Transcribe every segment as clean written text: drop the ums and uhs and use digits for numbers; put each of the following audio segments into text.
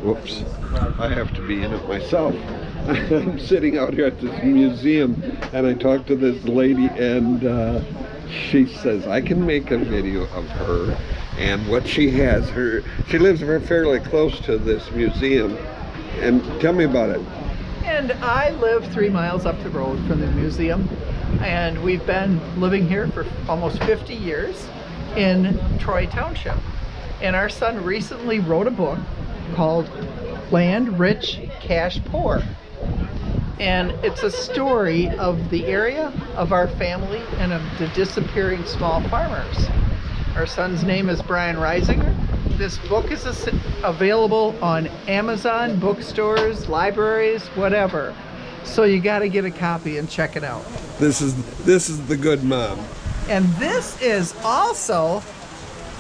Whoops, I have to be in it myself. I'm sitting out here at this museum, and I talked to this lady, and she says I can make a video of her and what she has. She lives fairly close to this museum, and tell me about it. And I live 3 miles up the road from the museum, and we've been living here for almost 50 years in Troy Township. And our son recently wrote a book called Land Rich, Cash Poor. And it's a story of the area, of our family, and of the disappearing small farmers. Our son's name is Brian Reisinger. This book is available on Amazon, bookstores, libraries, whatever. So you got to get a copy and check it out. This is the good mom. And this is also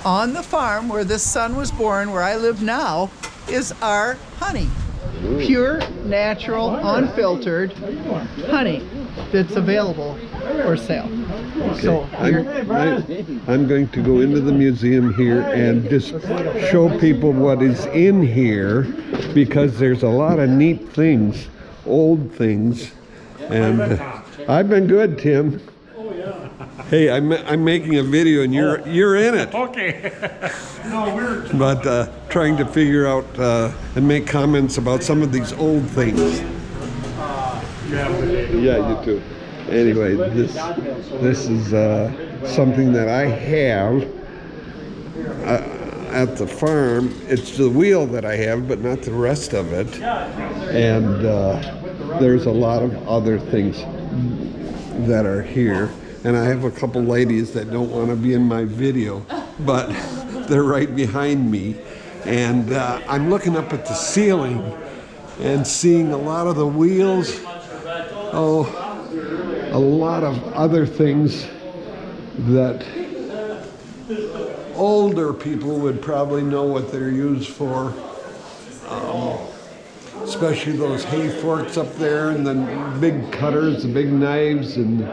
on the farm where this son was born, where I live now, is our honey. Ooh. Pure, natural, unfiltered honey that's available for sale. Okay. So I'm going to go into the museum here and just show people what is in here, because there's a lot of neat things, old things, and I've been good, Tim. Hey, I'm making a video and you're in it. Okay. But trying to figure out and make comments about some of these old things. Yeah, you too. Anyway, this is something that I have at the farm. It's the wheel that I have, but not the rest of it. And there's a lot of other things that are here. And I have a couple ladies that don't want to be in my video, but they're right behind me. And I'm looking up at the ceiling and seeing a lot of the wheels. Oh, a lot of other things that older people would probably know what they're used for. Especially those hay forks up there, and the big cutters, the big knives, and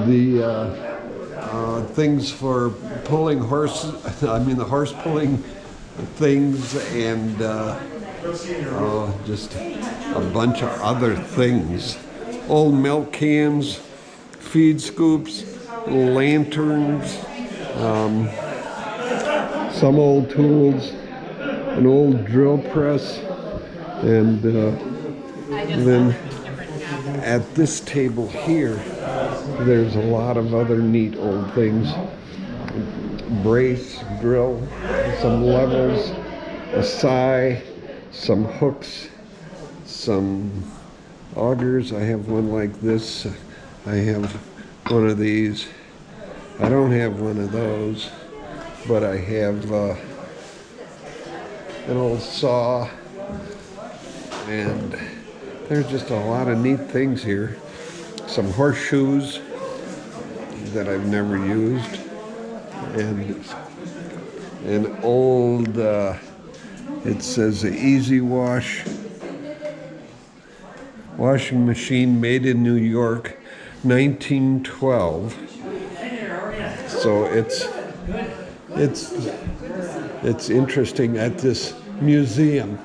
the things for pulling horses, the horse pulling things, and just a bunch of other things. Old milk cans, feed scoops, lanterns, some old tools, an old drill press, and then at this table here, there's a lot of other neat old things. Brace, drill, some levels, a scythe, some hooks, some augers. I have one like this. I have one of these. I don't have one of those, but I have an old saw, and there's just a lot of neat things here. Some horseshoes that I've never used, and an old, it says the Easy Wash washing machine made in New York, 1912. So it's interesting at this museum.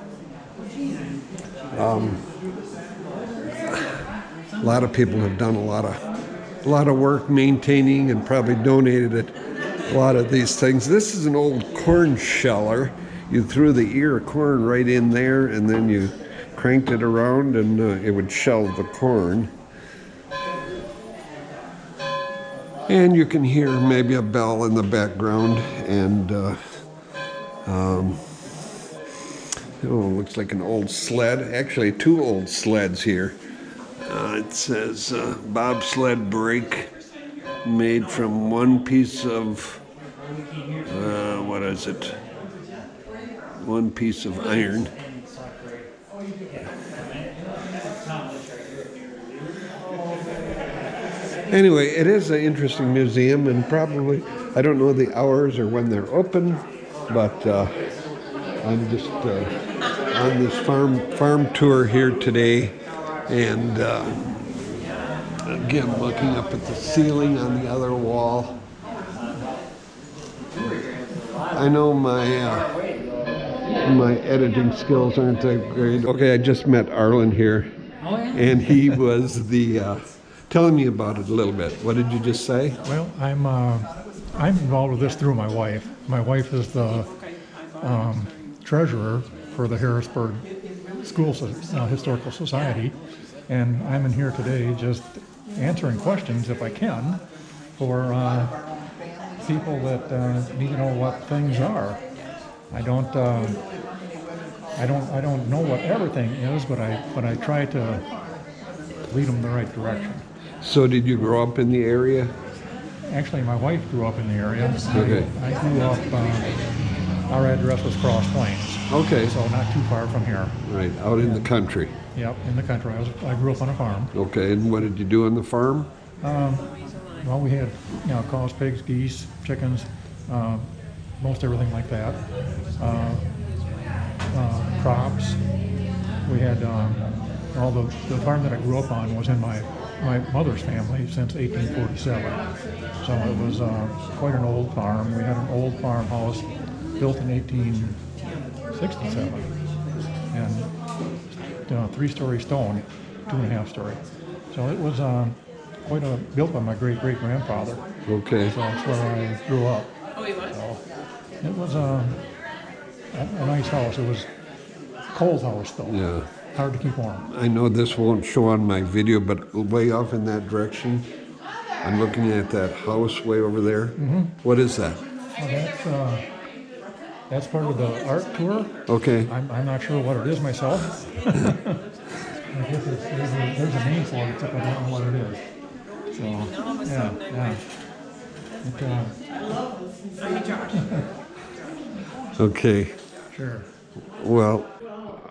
A lot of people have done a lot of work maintaining and probably donated a lot of these things. This is an old corn sheller. You threw the ear of corn right in there, and then you cranked it around, and it would shell the corn. And you can hear maybe a bell in the background, and looks like an old sled. Actually, two old sleds here. It says bobsled brake, made from one piece of, one piece of iron. Anyway, it is an interesting museum, and probably, I don't know the hours or when they're open, but I'm just on this farm tour here today, and again, looking up at the ceiling on the other wall. I know my My editing skills aren't that great. Okay, I just met Arlen here, and he was the telling me about it a little bit. What did you just say? Well, I'm involved with this through my wife. My wife is the treasurer for the Harrisburg Historical Society, and I'm in here today just answering questions, if I can, for people that need to know what things are. I don't know what everything is, but I try to lead them in the right direction. So did you grow up in the area? Actually, my wife grew up in the area. Okay. I grew up, our address was Cross Plains. Okay. So not too far from here. Right, out in the country. Yep, in the country. I grew up on a farm. Okay, and what did you do on the farm? Well, we had, cows, pigs, geese, chickens, most everything like that. Crops. We had, the farm that I grew up on was in my mother's family since 1847. So it was quite an old farm. We had an old farmhouse built in 1867 and 3-story stone, 2.5-story. So it was built by my great-great-grandfather. Okay. So that's where I grew up. Oh, you was? So it was a nice house. It was a cold house though. Yeah. Hard to keep warm. I know this won't show on my video, but way off in that direction, I'm looking at that house way over there. Mm-hmm. What is that? Well, that's part of the art tour. Okay. I'm not sure what it is myself. I guess there's a name for it, except I don't know what it is. So, yeah. Okay. Sure. Well,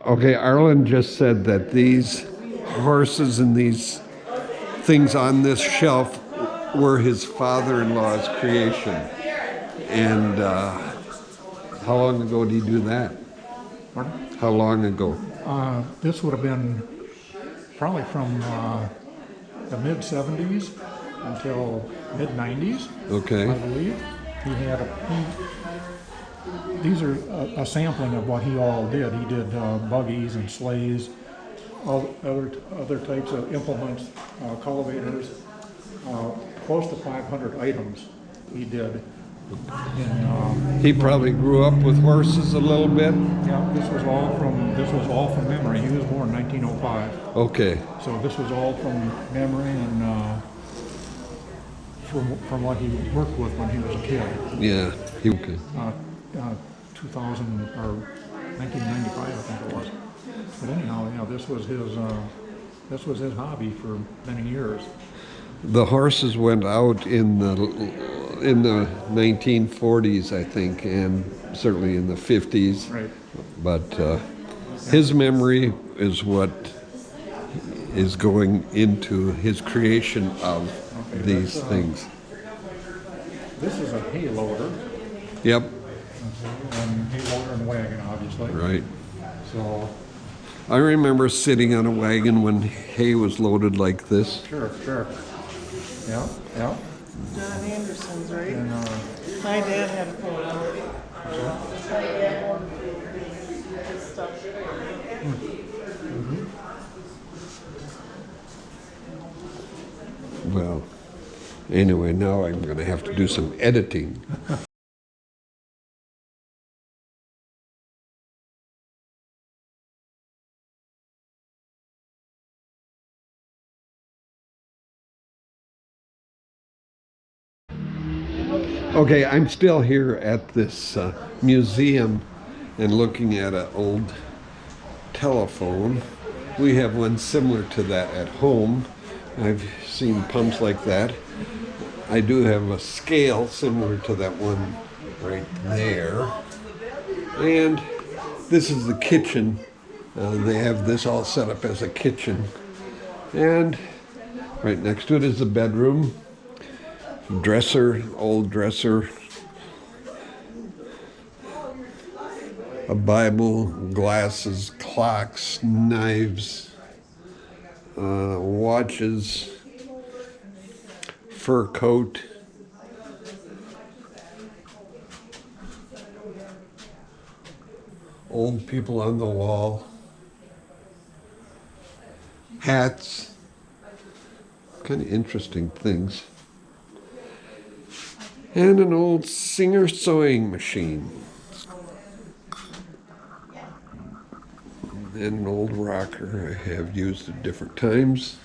okay, Arlen just said that these horses and these things on this shelf were his father-in-law's creation. And how long ago did he do that? Pardon? How long ago? This would have been probably from the mid-70s until mid-90s, Okay. I believe. These are a sampling of what he all did. He did buggies and sleighs, all other types of implements, cultivators, close to 500 items he did. He probably grew up with horses a little bit? Yeah, this was all from memory. He was born in 1905. Okay. So this was all from memory and from what he worked with when he was a kid. Yeah. Okay. 2000 or 1995, I think it was. But anyhow, this was his hobby for many years. The horses went out in the 1940s, I think, and certainly in the 50s. Right. But his memory is what is going into his creation of these things. This is a hay loader. Yep. Hay loader and wagon, obviously. Right. So. I remember sitting on a wagon when hay was loaded like this. Sure. Yeah. John Anderson's, right? And, my dad had a photo. My dad wanted his stuff. Well, anyway, now I'm going to have to do some editing. Okay, I'm still here at this museum and looking at an old telephone. We have one similar to that at home. I've seen pumps like that. I do have a scale similar to that one right there. And this is the kitchen. They have this all set up as a kitchen. And right next to it is the bedroom. Dresser, old dresser, a Bible, glasses, clocks, knives, watches, fur coat, old people on the wall, hats, kind of interesting things, and an old Singer sewing machine, and an old rocker I have used at different times.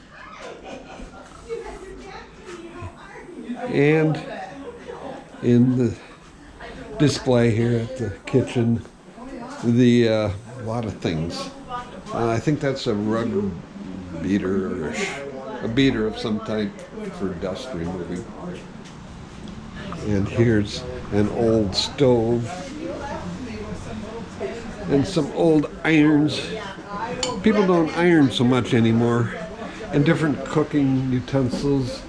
And in the display here at the kitchen, a lot of things. I think that's a rug beater or a beater of some type for dust removing. And here's an old stove and some old irons. People don't iron so much anymore, and different cooking utensils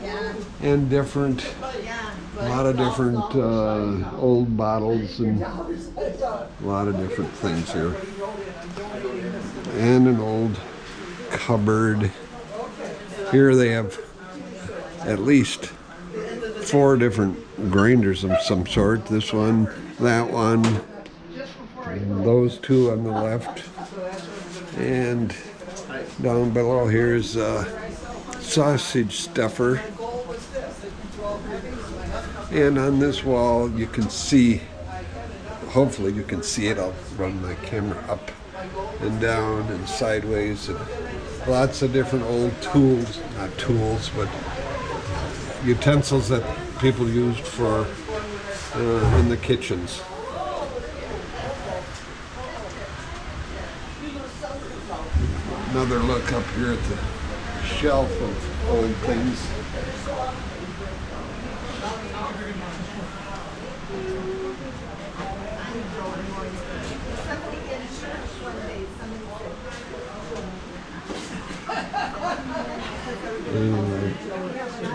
and a lot of different old bottles and a lot of different things here. And an old cupboard. Here they have at least 4 different grinders of some sort. This one, that one, and those 2 on the left. And down below here is a sausage stuffer. And on this wall you can see, hopefully you can see it, I'll run my camera up and down and sideways, and lots of different old tools, not tools, but utensils that people used for in the kitchens. Another look up here at the shelf of old things.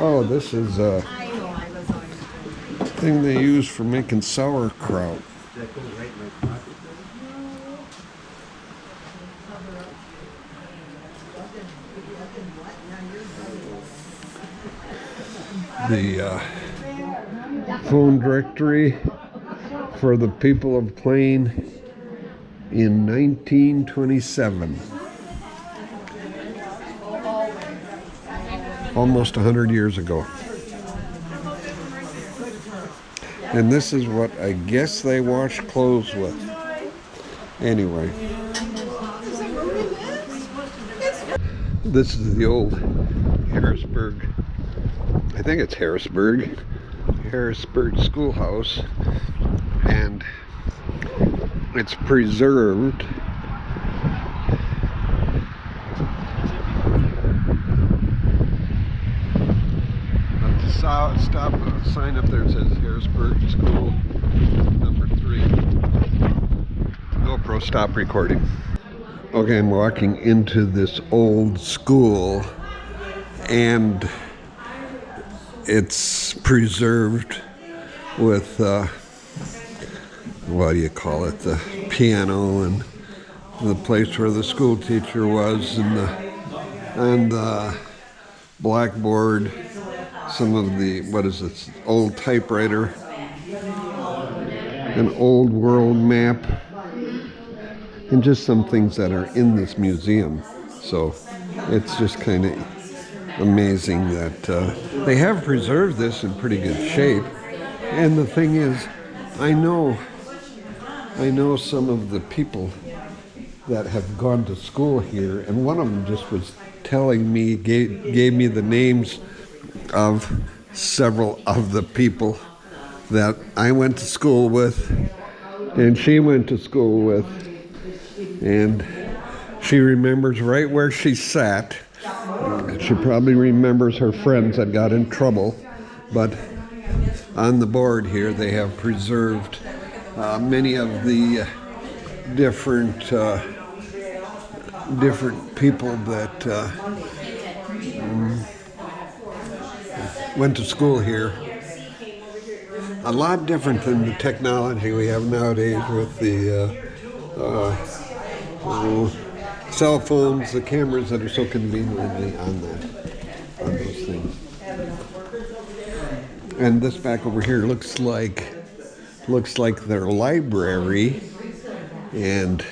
Oh, this is a thing they use for making sauerkraut. The phone directory for the people of Plain in 1927. Almost 100 years ago. And this is what I guess they wash clothes with. Anyway. This is the old Harrisburg, I think it's Harrisburg schoolhouse, and it's preserved. Stop a sign up there that says Harrisburg School number 3. GoPro, stop recording. Okay, I'm walking into this old school, and it's preserved with what do you call it, the piano and the place where the school teacher was, and the blackboard, some of the, what is it, old typewriter, an old world map, and just some things that are in this museum. So it's just kind of amazing that they have preserved this in pretty good shape. And the thing is, I know some of the people that have gone to school here, and one of them just was telling me, gave me the names of several of the people that I went to school with and she went to school with, and she remembers right where she sat. She probably remembers her friends that got in trouble, but on the board here they have preserved many of the different people that went to school here. A lot different than the technology we have nowadays with the cell phones, the cameras that are so conveniently on those things. And this back over here looks like their library, and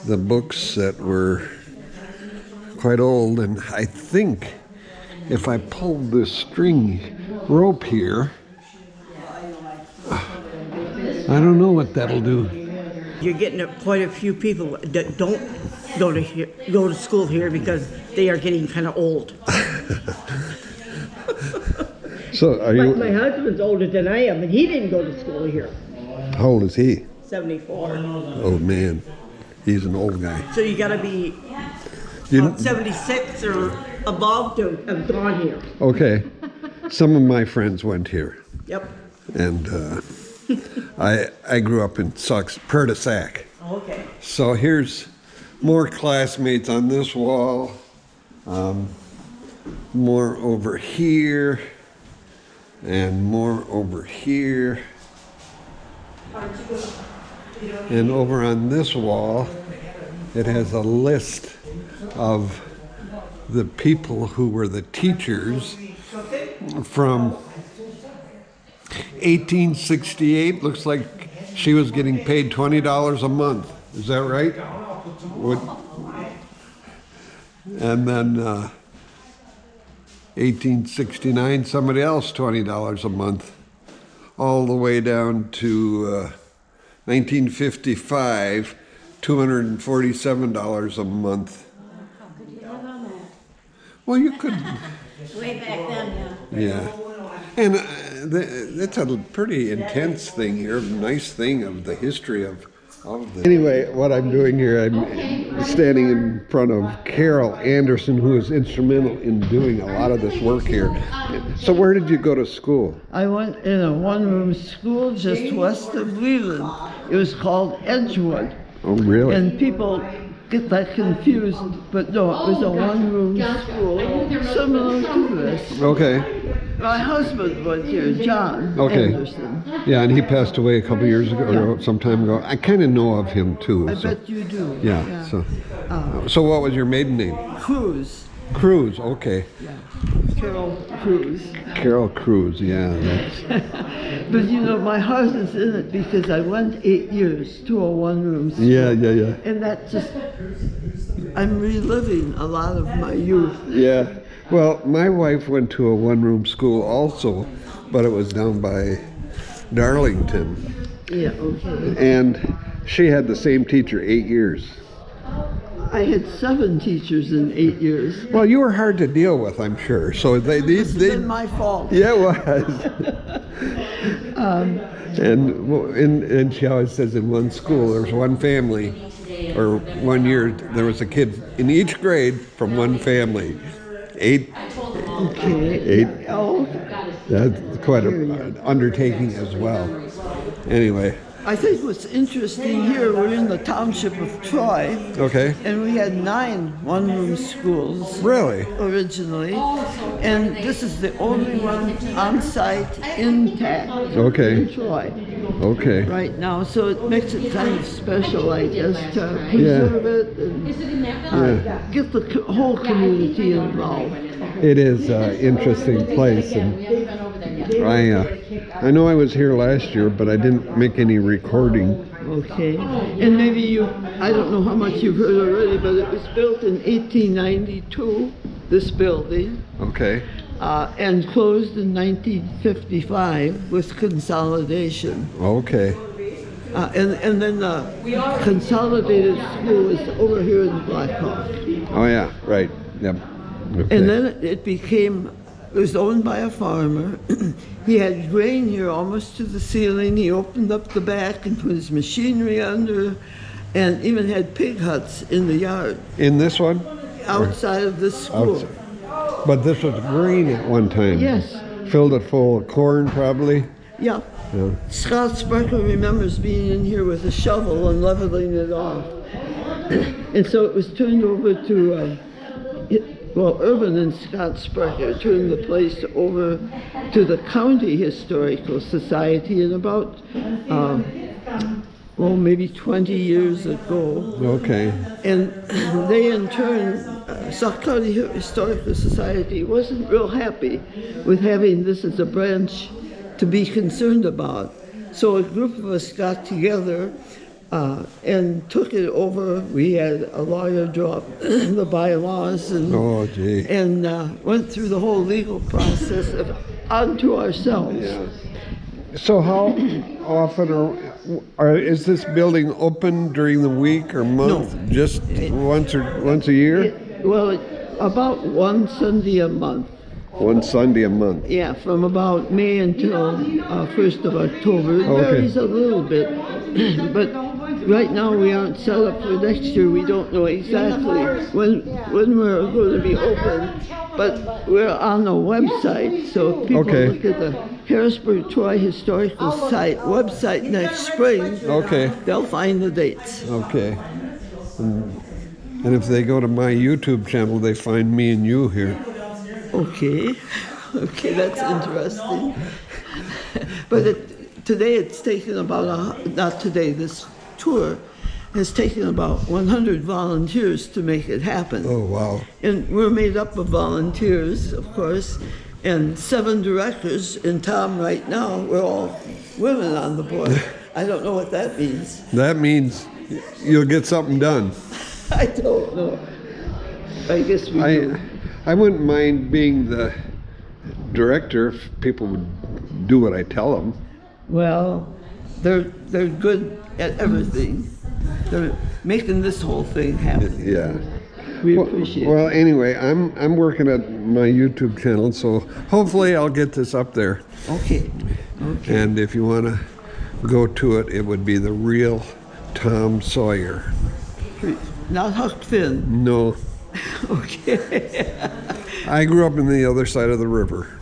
the books that were quite old, and I think if I pulled this string rope here, I don't know what that'll do. You're getting quite a few people that don't go to school here because they are getting kind of old. So are But my you, husband's older than I am, and he didn't go to school here. how old is he? 74. Oh man, he's an old guy. So you got to be You- 76 or above to have gone here. Okay, some of my friends went here, Yep. and I grew up in Prairie du Sac. Okay. So here's more classmates on this wall, more over here, and more over here. And over on this wall, it has a list of the people who were the teachers from 1868. Looks like she was getting paid $20 a month. Is that right? And then 1869, somebody else $20 a month, all the way down to 1955, $247 a month. Well, you could. Way back then, yeah. Yeah. And that's a pretty intense thing here, nice thing of the history of the... Anyway, what I'm doing here, I'm standing in front of Carol Anderson, who is instrumental in doing a lot of this work here. So where did you go to school? I went in a one-room school just west of Leland. It was called Edgewood. Oh, really? And people get that confused, but no, it was a one-room school similar to this. Okay. My husband went here, John Okay. Anderson. Yeah, and he passed away a couple years ago, or some time ago. I kind of know of him too. I so. bet you do. Yeah. So what was your maiden name? Cruz. Cruz. Okay. Carol Cruz. Carol Cruz. Yeah. That's... But you know, my heart is in it because I went 8 years to a one-room school. Yeah. And that just, I'm reliving a lot of my youth. Yeah. Well, my wife went to a one-room school also, but it was down by Darlington. Yeah, okay. And she had the same teacher 8 years. I had 7 teachers in 8 years. Well, you were hard to deal with, I'm sure. So It's been my fault. Yeah, it was. And she always says in one school, there was one family, or 1 year, there was a kid in each grade from one family. 8. Okay. 8. Oh, That's quite an undertaking as well. Anyway, I think what's interesting here, we're in the township of Troy, okay. and we had 9 one-room schools Really? originally, and this is the only one on site intact Okay. in Troy Okay. right now. So it makes it kind of special, I guess, to preserve it and get the whole community involved. It is an interesting place, and I know I was here last year, but I didn't make any recording. Okay, and maybe I don't know how much you've heard already, but it was built in 1892, this building, Okay. and closed in 1955 with consolidation. Okay. And then the consolidated school was over here in Blackhawk. Oh yeah. Right. Yep. Okay. And then it was owned by a farmer. He had grain here almost to the ceiling. He opened up the back and put his machinery under, and even had pig huts in the yard In this one? outside of the school. Outside. But this was green at one time. Yes. Filled it full of corn, probably. Yeah. Yeah. Scott Sprecher remembers being in here with a shovel and leveling it off. And so it was turned over to, Irvin and Scott Sprecher turned the place over to the County Historical Society in about, maybe 20 years ago. Okay. And they in turn, Sauk County Historical Society wasn't real happy with having this as a branch to be concerned about. So a group of us got together and took it over. We had a lawyer draw up the bylaws and Oh, gee. and went through the whole legal process unto ourselves. Yeah. So how often is this building open during the week or month? No. Just once a year? Well, about one Sunday a month. One Sunday a month. Yeah, from about May until 1st of October. It Okay. varies a little bit, but right now we aren't set up for next year. We don't know exactly when we're going to be open, but we're on a website, so if people Okay. look at the Harrisburg Troy Historical Site website next spring, Okay. they'll find the dates. Okay. And if they go to my YouTube channel, they find me and you here. Okay, okay, that's interesting. But today it's taken about, not today, this tour has taken about 100 volunteers to make it happen. Oh, wow. And we're made up of volunteers, of course, and 7 directors. And Tom, right now, we're all women on the board. I don't know what that means. That means you'll get something done. I don't know. I guess we do. I wouldn't mind being the director if people would do what I tell them. Well, they're good at everything. They're making this whole thing happen. Yeah. We appreciate Well, anyway, I'm working at my YouTube channel, so hopefully I'll get this up there. it. Okay. Okay. And if you want to go to it, it would be The Real Tom Sawyer. Not Huck Finn. No, Okay. I grew up in the other side of the river.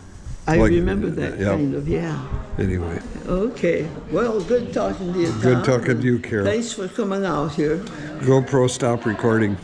I Like, remember that yeah. kind of, yeah. Anyway, Okay. Well, good talking to you, Tom. good talking to you, Carol. Thanks for coming out here. GoPro, stop recording.